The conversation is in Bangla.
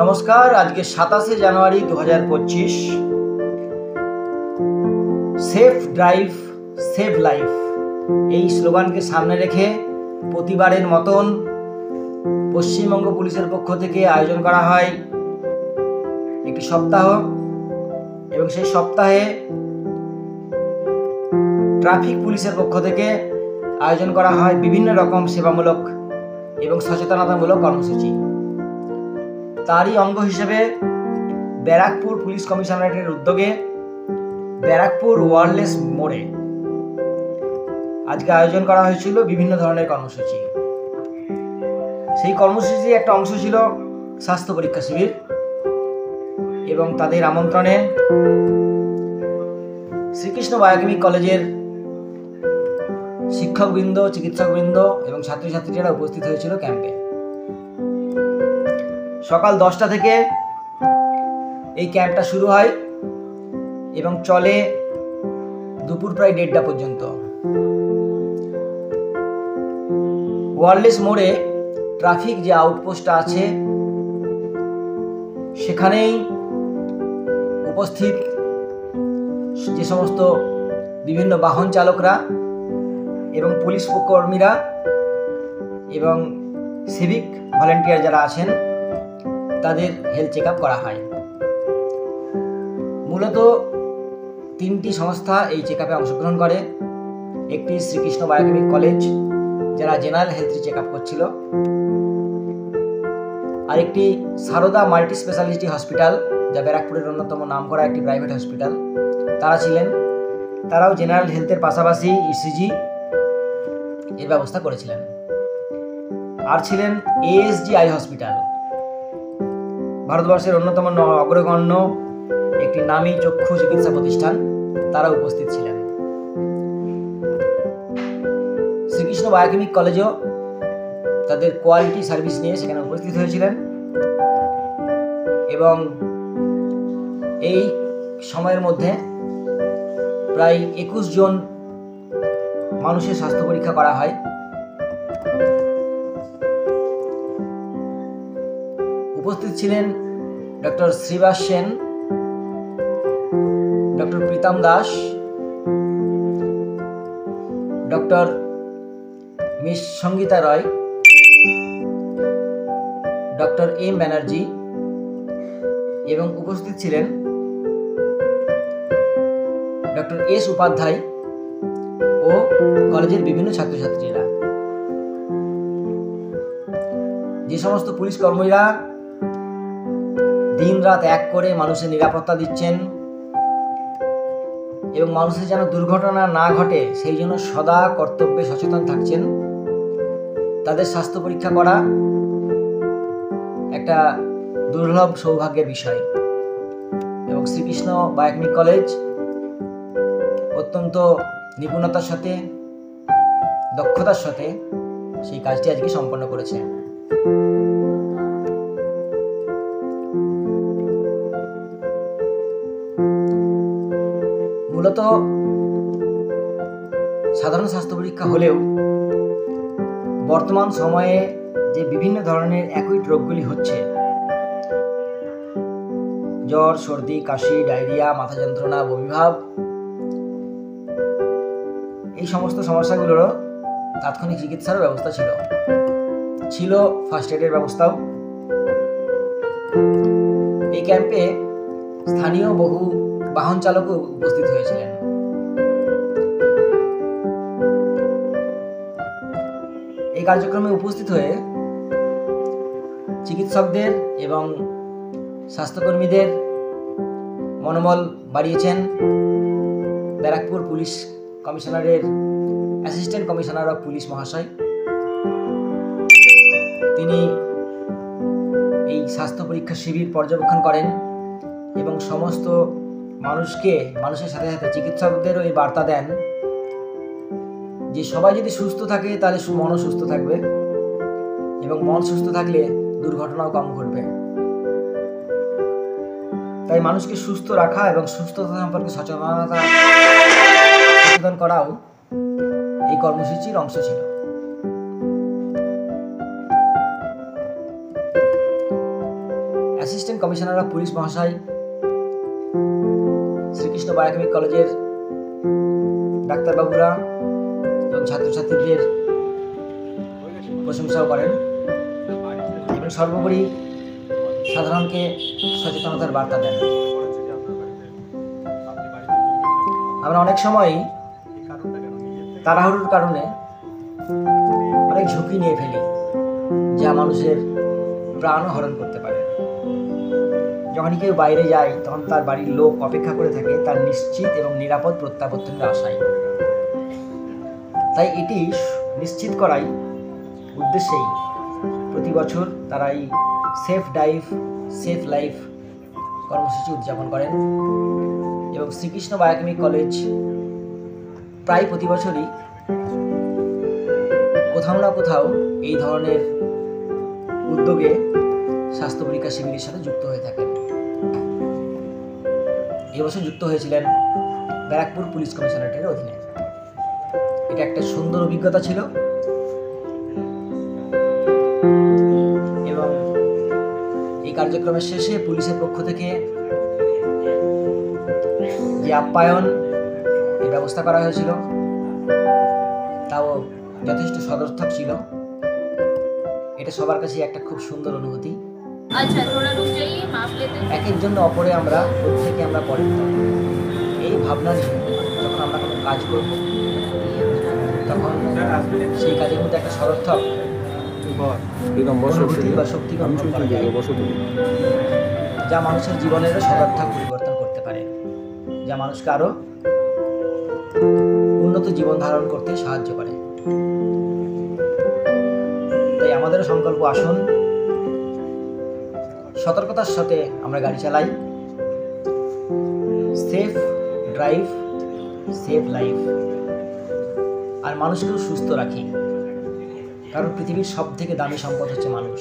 নমস্কার। আজকে 27শে জানুয়ারি 2025। সেফ ড্রাইভ সেভ লাইফ এই স্লোগানকে সামনে রেখে প্রতিবারের মতন পশ্চিমবঙ্গ পুলিশের পক্ষ থেকে আয়োজন করা হয় একটি সপ্তাহ, এবং সেই সপ্তাহে ট্রাফিক পুলিশের পক্ষ থেকে আয়োজন করা হয় বিভিন্ন রকম সেবামূলক এবং সচেতনতামূলক কর্মসূচি। তারই অঙ্গ হিসেবে ব্যারাকপুর পুলিশ কমিশনারেটের উদ্যোগে ব্যারাকপুর ওয়্যারলেস মোড়ে আজকে আয়োজন করা হয়েছিল বিভিন্ন ধরনের কর্মসূচি। সেই কর্মসূচির একটা অংশ ছিল স্বাস্থ্য পরীক্ষা শিবির, এবং তাদের আমন্ত্রণে শ্রীকৃষ্ণ বায়োকেমিক কলেজের শিক্ষকবৃন্দ, চিকিৎসকবৃন্দ এবং ছাত্রছাত্রীরা উপস্থিত হয়েছিল ক্যাম্পে। সকাল 10টা থেকে এই ক্যাম্পটা শুরু হয় এবং চলে দুপুর প্রায় 1:30টা পর্যন্ত। ওয়্যারলেস মোড়ে ট্রাফিক যে আউটপোস্টটা আছে সেখানেই উপস্থিত যে সমস্ত বিভিন্ন বাহন চালকরা এবং পুলিশ কর্মীরা এবং সিভিক ভলেন্টিয়ার যারা আছেন তাদের হেলথ চেক আপ করা হয়। মূলত 3টি সংস্থা এই চেক আপে অংশগ্রহণ করে। একটি শ্রীকৃষ্ণ বায়োকেমিক কলেজ, যারা জেনারেল হেলথ চেক আপ করছিল, আরেকটি সারদা মাল্টি স্পেশালিটি হসপিটাল, যা ব্যারাকপুরের অন্যতম নামকরা একটি প্রাইভেট হসপিটাল, তারা ছিলেন। তারাও জেনারেল হেলথের পাশাপাশি ইসিজি এর ব্যবস্থা করেছিলেন। আর ছিলেন এএসজি আই হসপিটাল, ভারতবর্ষের অন্যতম অগ্রগণ্য একটি নামী চক্ষু চিকিৎসা প্রতিষ্ঠান, তারা উপস্থিত ছিলেন। শ্রীকৃষ্ণ বায়োকেমিক কলেজও তাদের কোয়ালিটি সার্ভিস নিয়ে সেখানে উপস্থিত হয়েছিলেন, এবং এই সময়ের মধ্যে প্রায় 21 জন মানুষের স্বাস্থ্য পরীক্ষা করা হয়। উপস্থিত ছিলেন doctor Shribas Sen, doctor Pritam Das, doctor miss Sangeeta Roy, doctor M Banerjee, এবং উপস্থিত ছিলেন ডক্টর এস উপাধ্যায় ও কলেজের বিভিন্ন ছাত্রছাত্রীরা। যে সমস্ত পুলিশ কর্মীরা দিন রাত এক করে মানুষের নিরাপত্তা দিচ্ছেন এবং মানুষের যেন দুর্ঘটনা না ঘটে সেই জন্য সদা কর্তব্যে সচেতন থাকছেন, তাদের স্বাস্থ্য পরীক্ষা করা একটা দুর্লভ সৌভাগ্যের বিষয়। এবং শ্রীকৃষ্ণ বায়োকেমিক কলেজ অত্যন্ত নিপুণতার সাথে, দক্ষতার সাথে সেই কাজটি আজকে সম্পন্ন করেছে। মূলত সাধারণ স্বাস্থ্য পরীক্ষা হলেও বর্তমান সময়ে যে বিভিন্ন ধরনের অ্যাকুইট রোগগুলি হচ্ছে, জ্বর, সর্দি, কাশি, ডায়রিয়া, মাথা যন্ত্রণা, বমিভাব, এই সমস্ত সমস্যাগুলোরও তাৎক্ষণিক চিকিৎসার ব্যবস্থা ছিল ফার্স্ট এডের ব্যবস্থাও। এই ক্যাম্পে স্থানীয় বহু বাহন চালকও উপস্থিত হয়েছিলেন। এই কার্যক্রমে উপস্থিত হয়ে চিকিৎসকদের এবং স্বাস্থ্যকর্মীদের মনোবল বাড়িয়েছেন ব্যারাকপুর পুলিশ কমিশনারের অ্যাসিস্ট্যান্ট কমিশনার অফ পুলিশ মহাশয়। তিনি এই স্বাস্থ্য পরীক্ষা শিবির পর্যবেক্ষণ করেন এবং সমস্ত মানুষের সাথে সাথে চিকিৎসকদেরও এই বার্তা দেন যে সবাই যদি সুস্থ থাকে তাহলে মনও সুস্থ থাকবে, এবং মন সুস্থ থাকলে দুর্ঘটনাও কম ঘটবে। তাই মানুষকে সুস্থ রাখা এবং সুস্থতা সম্পর্কে সচেতন করাও এই কর্মসূচির অংশ ছিল। অ্যাসিস্ট্যান্ট কমিশনার অফ পুলিশ মহাশয়, শ্রীকৃষ্ণ বায়োকেমিক কলেজের ডাক্তারবাবুরা এবং ছাত্রছাত্রীদের প্রশংসাও করেন এবং সর্বোপরি সাধারণকে সচেতনতার বার্তা দেন। আমরা অনেক সময় তাড়াহুড়োর কারণে অনেক ঝুঁকি নিয়ে ফেলি, যা মানুষের প্রাণও হরণ করতে পারে। যখনই কেউ বাইরে যায় তখন তার বাড়ির লোক অপেক্ষা করে থাকে তার নিশ্চিত এবং নিরাপদ প্রত্যাবর্তনের আশায়। তাই এটি নিশ্চিত করাই উদ্দেশ্যেই প্রতি বছর তারা এই সেফ ড্রাইভ সেফ লাইফ কর্মসূচি উদযাপন করেন এবং শ্রীকৃষ্ণ বায়োকেমিক কলেজ প্রায় প্রতি বছরই কোথাও না কোথাও এই ধরনের উদ্যোগে স্বাস্থ্য পরীক্ষা শিবিরের সাথে যুক্ত হয়ে থাকেন। এবছর যুক্ত হয়েছিলেন ব্যারাকপুর পুলিশ কমিশনারেটের অধীনে। এটা একটা সুন্দর অভিজ্ঞতা ছিল এবং এই কার্যক্রমের শেষে পুলিশের পক্ষ থেকে যে আপ্যায়ন এই ব্যবস্থা করা হয়েছিল তাও যথেষ্ট সদর্থক ছিল। এটা সবার কাছে একটা খুব সুন্দর অনুভূতি। এক একজন অপরে আমরা প্রত্যেকে আমরা পরে এই ভাবনা নিয়ে যখন আমরা কোনো কাজ করব তখন সেই কাজের মধ্যে একটা সদর্থক অনুভূতি বা শক্তি গঠন করা যায়, যা মানুষের জীবনেরও সদর্থক পরিবর্তন করতে পারে, যা মানুষকে আরো উন্নত জীবন ধারণ করতে সাহায্য করে। তাই আমাদেরও সংকল্প, আসুন সতর্কতার সাথে আমরা গাড়ি চালাই, সেফ ড্রাইভ সেফ লাইফ, আর মানুষকেও সুস্থ রাখি, কারণ পৃথিবীর সব থেকে দামি সম্পদ হচ্ছে মানুষ।